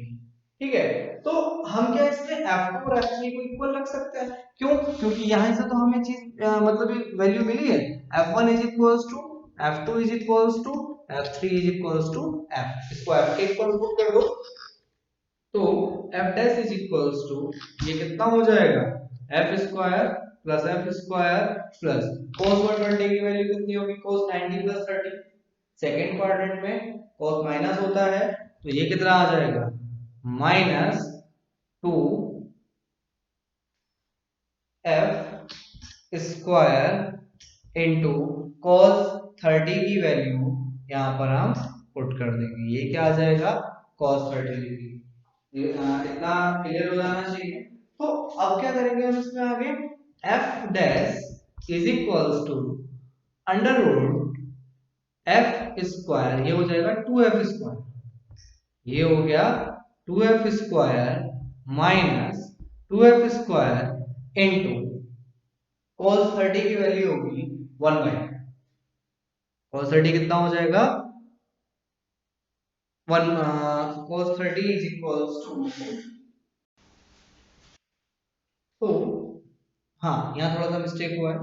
ठीक है, तो हम क्या इसमें F2 और F3 को इक्वल रख सकते हैं। क्यों? क्योंकि यहां से तो हमें चीज मतलब वैल्यू मिली है। F1 is equals to F2 is equals to F3 is equals to F। इसको F के इक्वल पुट कर दो, तो F dash is equals to ये कितना हो जाएगा, F square plus F square plus cos 120 की वैल्यू कितनी होगी, cos 90 प्लस 30। सेकंड क्वाड्रेंट में cos माइनस होता है, तो ये कितना आ जाएगा, minus 2 F square into cos 30 की वैल्यू यहाँ पर हम पुट कर देंगे। ये क्या आ जाएगा, cos 30 डिग्री। इतना क्लियर हो जाना चाहिए। तो अब क्या करेंगे हम इसमें आगे, f dash is equals to under root F square, ये हो जाएगा 2f स्क्वायर, ये हो गया 2f square minus 2f square into cos 30 की वैल्यू होगी 1/, cos 30 कितना हो जाएगा, 1 cos 30 इज इक्वल्स टू, तो हाँ यहाँ थोड़ा सा मिस्टेक हुआ है।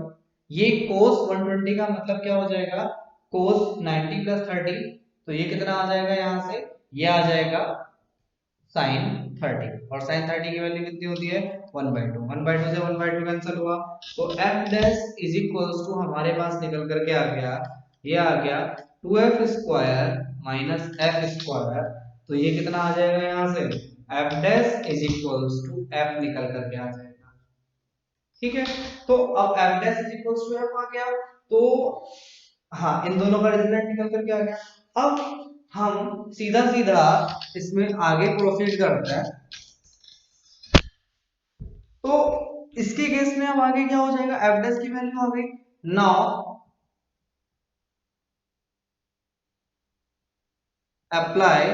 ये cos 120 का मतलब क्या हो जाएगा, cos 90 प्लस 30, तो ये कितना आ जाएगा यहाँ से, ये आ जाएगा sin 30, और sin 30 की वैल्यू कितनी होती है, 1/2, 1/2 से 1/2 कैंसिल हुआ, तो f dash is equals to हमारे पास निकल करके आ गया, ये आ गया 2f square minus f square, तो ये कितना आ जाएगा यहाँ से, f dash is equals to f निकल करके आ जाएगा। ठीक है, तो अब f dash is equals to f आ गया, तो हाँ इन दोनों का रिजल्टेंट निकल करके आ गया। अब हम सीधा सीधा इसमें आगे प्रोसीड करते हैं, तो इसके केस में अब आगे क्या हो जाएगा, f डैश की वैल्यू आ गई, now apply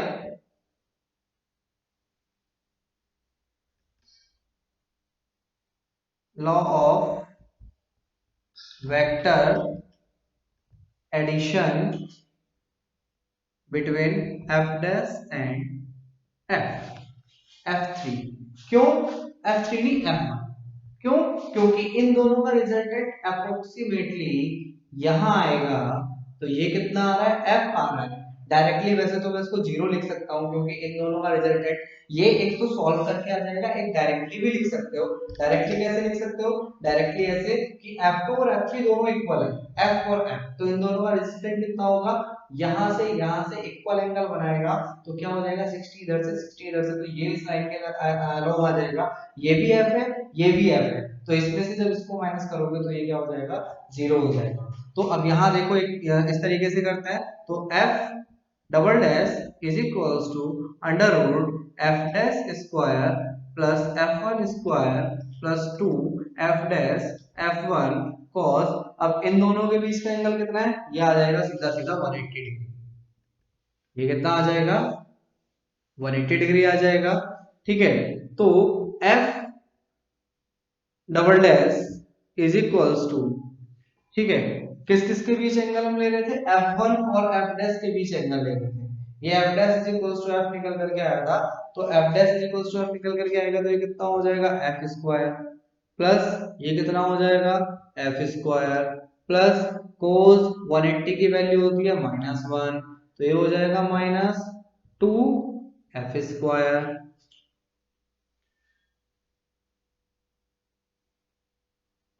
law of vector addition between f dash and f, f3, क्यों f3 नहीं f1, क्यों, क्योंकि इन दोनों का रिजल्टेंट अप्रोक्सीमेटली यहां आएगा, तो ये कितना आ रहा है, f आ रहा है। डायरेक्टली वैसे तो मैं इसको जीरो लिख सकता हूं, क्योंकि इन दोनों का रिजल्टेंट ये एक तो सॉल्व करके आ जाएगा, एक डायरेक्टली भी लिख सकते हो। डायरेक्टली कैसे लिख सकते हो, डायरेक्टली ऐसे कि f2 और f3 दोनों इक्वल है, f और f, तो इन दोनों का रिजल्टेंट कितना होगा, यहां से इक्वल एंगल बनाएगा, तो क्या हो जाएगा, 60 इधर से 60 इधर से, तो ये इस लाइन के अलोंग आ जाएगा, ये भी f है ये भी f है, तो इसमें से जब इसको माइनस करोगे तो ये क्या हो जाएगा, जीरो हो जाएगा। तो अब यहाँ देखो एक इस तरीके से करते हैं, तो f double dash is equals to under root F dash square plus f1 square plus 2 f dash f1 cos, अब इन दोनों के बीच का एंगल कितना है, ये आ जाएगा सीधा सीधा 180 डिग्री, ये कितना आ जाएगा, 180 डिग्री आ जाएगा। ठीक है, तो f double dash is equals to, ठीक है, किस किस के बीच एंगल हम ले रहे थे, f1 और f डैश के बीच एंगल ले रहे थे, ये f dash is equals to f निकल करके आया था, तो f dash is equals to f निकल करके आएगा, तो ये कितना हो जाएगा, f स्क्वायर प्लस ये कितना हो जाएगा, f स्क्वायर प्लस cos 180 की वैल्यू होती है -1, तो ये हो जाएगा -2 f स्क्वायर,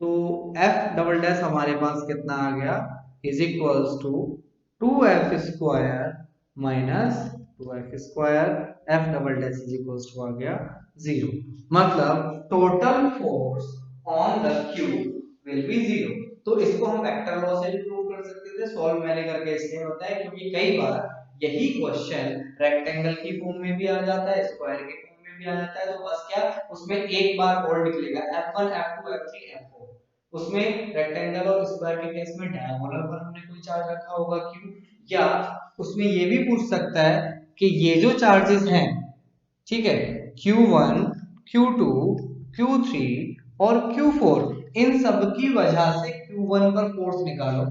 तो f डबल डैश हमारे पास कितना आ गया, is equals to 2f square minus 2f square, f double dash is equals to आ गया 0, मतलब total force on the cube will be 0। तो इसको हम वेक्टर लॉ से भी प्रूव कर सकते थे, सॉल्व मैंने करके इसलिए होता है क्योंकि कई बार यही क्वेश्चन रेक्टेंगल की फॉर्म में भी आ जाता है, स्क्वायर की फॉर्म में भी आ जाता है, तो बस क्या उसमें एक बार और निकलेगा f1 f2 f3 f4, उसमें रेक्टेंगल और स्क्वायर के केस में डायगोनल पर हमने कोई चार्ज रखा होगा क्यों, या उसमें ये भी पूछ सकता है कि ये जो चार्जेस हैं, ठीक है, Q1 Q2 Q3 और Q4, इन सब की वजह से Q1 पर फोर्स निकालो।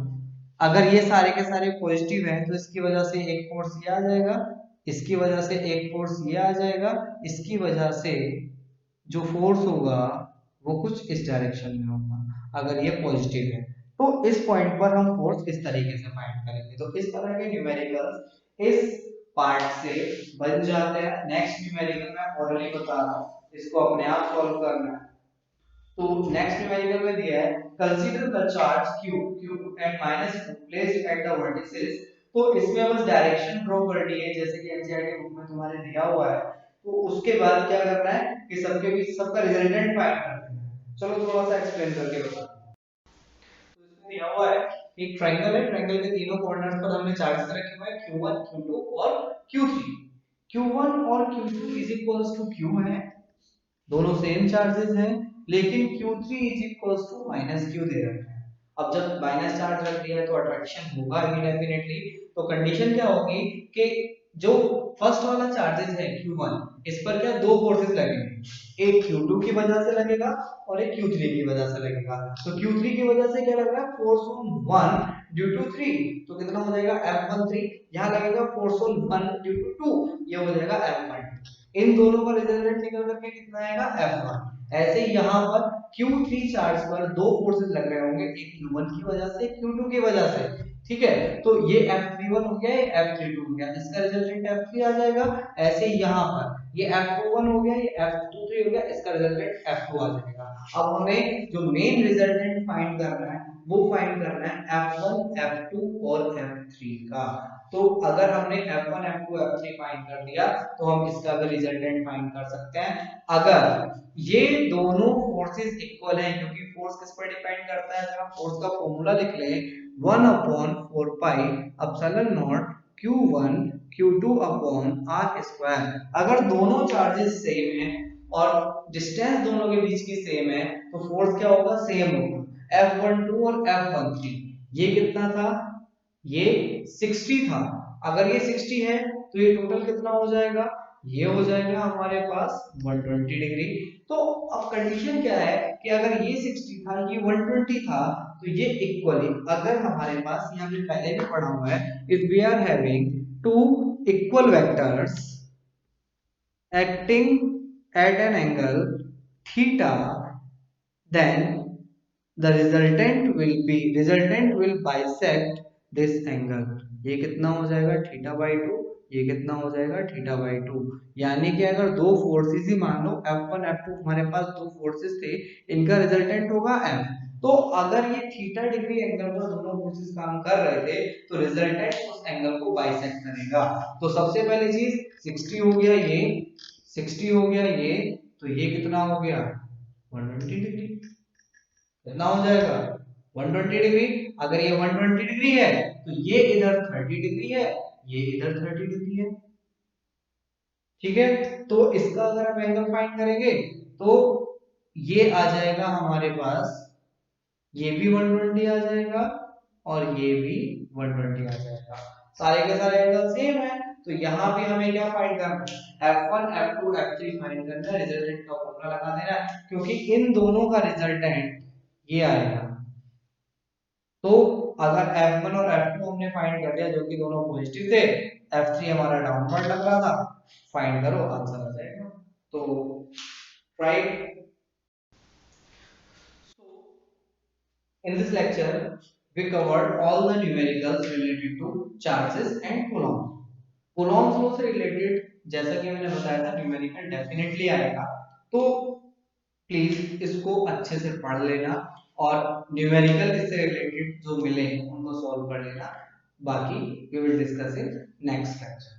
अगर ये सारे के सारे पॉजिटिव हैं तो इसकी वजह से एक फोर्स ये आ जाएगा, इसकी वजह से एक फोर्स ये आ जाएगा, इसकी वजह से जो फोर्स होगा वो कुछ इस डायरेक्शन में होगा अगर ये पॉजिटिव है। तो इस पॉइंट पर हम फोर्स इस तरीके से फाइंड करेंगे। तो इस तरह के न्यूमेरिकल्स इस पार्ट से बन जाते हैं। नेक्स्ट न्यूमेरिकल मैं ऑलरेडी बता रहा हूँ, इसको अपने आप सॉल्व करना है। तो नेक्स्ट न्यूमेरिकल में दिया है consider the charge q and -2 placed at the vertices. तो इसमें बस डायरेक्शन ड्रॉ करनी है जैसे कि एनसीईआरटी बुक में तुम्हारे दिया हुआ है। तो उसके बाद क्या करना है कि सबके बीच सबका रिजल्टेंट फाइंड करना है। चलो थोड़ा सा एक्सप्लेन करके बताता हूं। तो इसमें दिया हुआ है एक ट्रायंगल है, ट्रायंगल के तीनों कॉर्नर्स पर हमने चार्जेस रखे हुए हैं q1 q2 और q3। q1 और q2 is equals to q है, दोनों सेम चार्जेस हैं, लेकिन Q3 is equals to minus q दे रखा है। अब जब माइनस चार्ज रख दिया है तो अट्रैक्शन होगा ही डेफिनेटली। तो कंडीशन क्या होगी कि जो फर्स्ट वाला चार्जेस है Q1, इस पर क्या दो फोर्सेस लगेंगे, एक Q2 की वजह से लगेगा और एक Q3 की वजह से लगेगा। तो Q3 की वजह से क्या लग रहा है, फोर्स ऑन 1 ड्यू टू 3, तो कितना हो जाएगा F13। यहाँ लगेगा फोर्स ऑन 1 ड्यू टू 2, ये हो जाएगा F1। इन दोनों का रिजल्टेंट निकल करके कितना आएगा F1। ऐसे ही यहाँ पर Q3 चार्ज पर दो फोर्सेस लग रहे होंगे, एक Q1 की वजह से, Q2 की वजह से। ठीक है, तो ये F31 हो गया, ये F32 हो गया, इसका रिजल्टेंट F3 आ जाएगा। ऐसे ही यहाँ पर ये F21 हो गया, ये F23 हो गया, इसका रिजल्टेंट F2 आ जाएगा। अब हमें जो मेन रिजल्टेंट फाइंड करना है वो फाइंड करना है F1, F2 और F3 का। तो अगर हमने F1, F2, F3 फाइंड कर दिया तो हम इसका भी रिजल्टेंट फाइंड कर सकते हैं। अगर ये दोनों फोर्सेस इक्वल हैं, क्योंकि फोर्स किस पर डिपेंड करता है, अगर हम फोर्स का फॉर्मूला लिख लें 1/4 pi epsilon not Q1 Q2 upon R square. अगर दोनों चार्जेस सेम हैं और डिस्टेंस दोनों के बीच की सेम है तो फोर्स क्या होगा, सेम होगा। F12 और F13 ये कितना था, ये 60 था। अगर ये 60 है तो ये टोटल कितना हो जाएगा, ये हो जाएगा हमारे पास 120 डिग्री। तो अब कंडीशन क्या है कि अगर ये 60 था, ये 120 था, तो ये इक्वली, अगर हमारे पास यहाँ पे पहले भी पढ़ा हुआ है, if we are having two equal vectors acting at an angle theta, then the resultant will bisect this angle। ये कितना हो जाएगा थीटा बाई 2, ये कितना हो जाएगा थीटा बाई 2। यानी कि अगर दो फोर्सेस ही, मान लो F1 F2 हमारे पास दो फोर्सेस थे, इनका रिजल्टेंट होगा F। तो अगर ये थीटा डिग्री एंगल पर दोनों फोर्सेस काम कर रहे थे तो रिजल्टेंट उस एंगल को बाइसेक्ट करेगा। तो सबसे पहली चीज 60 हो गया, ये 60 हो गया, ये तो ये कितना हो गया 120 डिग्री। कितना हो जाएगा 120 डिग्री। अगर ये 120 डिग्री है तो ये इधर 30 डिग्री है, ये इधर 30 डिग्री है। ठीक है, तो इसका अगर हम एंगल फाइंड करेंगे तो ये आ जाएगा हमारे पास, ये भी 120 आ जाएगा और ये भी 120 आ जाएगा। सारे के सारे एंगल सेम है, तो यहाँ पे हमें क्या फाइंड करना है, F1 F2 F3 फाइंड करना है। रिजल्टेंट का फॉर्मूला लगा देना है, क्योंकि इन दोनों का रिजल्टेंट ये आएगा। तो अगर F1 और F2 हमने फाइंड कर लिया जो कि दोनों पॉजिटिव थे, F3 हमारा डाउनवर्ड लग रहा था, फाइंड करो आंसर आ जाएगा। तो right. In this lecture, we covered all the numericals related to charges and coulombs. Coulombs law से related जैसा कि मैंने बताया था न्यूमेरिकल डेफिनेटली आएगा, तो प्लीज इसको अच्छे से पढ़ लेना और न्यूमेरिकल इससे रिलेटेड जो मिले उनको सॉल्व कर लेना। बाकी we will discuss in next lecture.